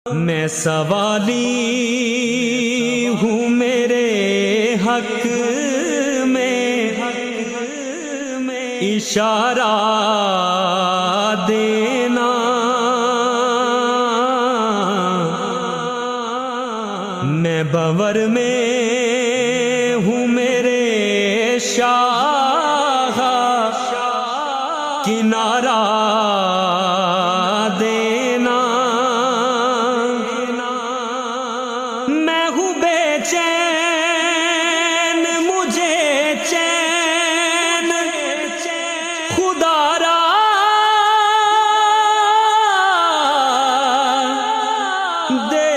میں سوالی ہوں میرے حق میں اشارہ دینا، میں بور میں ہوں میرے شاہ، کنارہ دینا، میں ہوں بے چین مجھے چین خدا را دے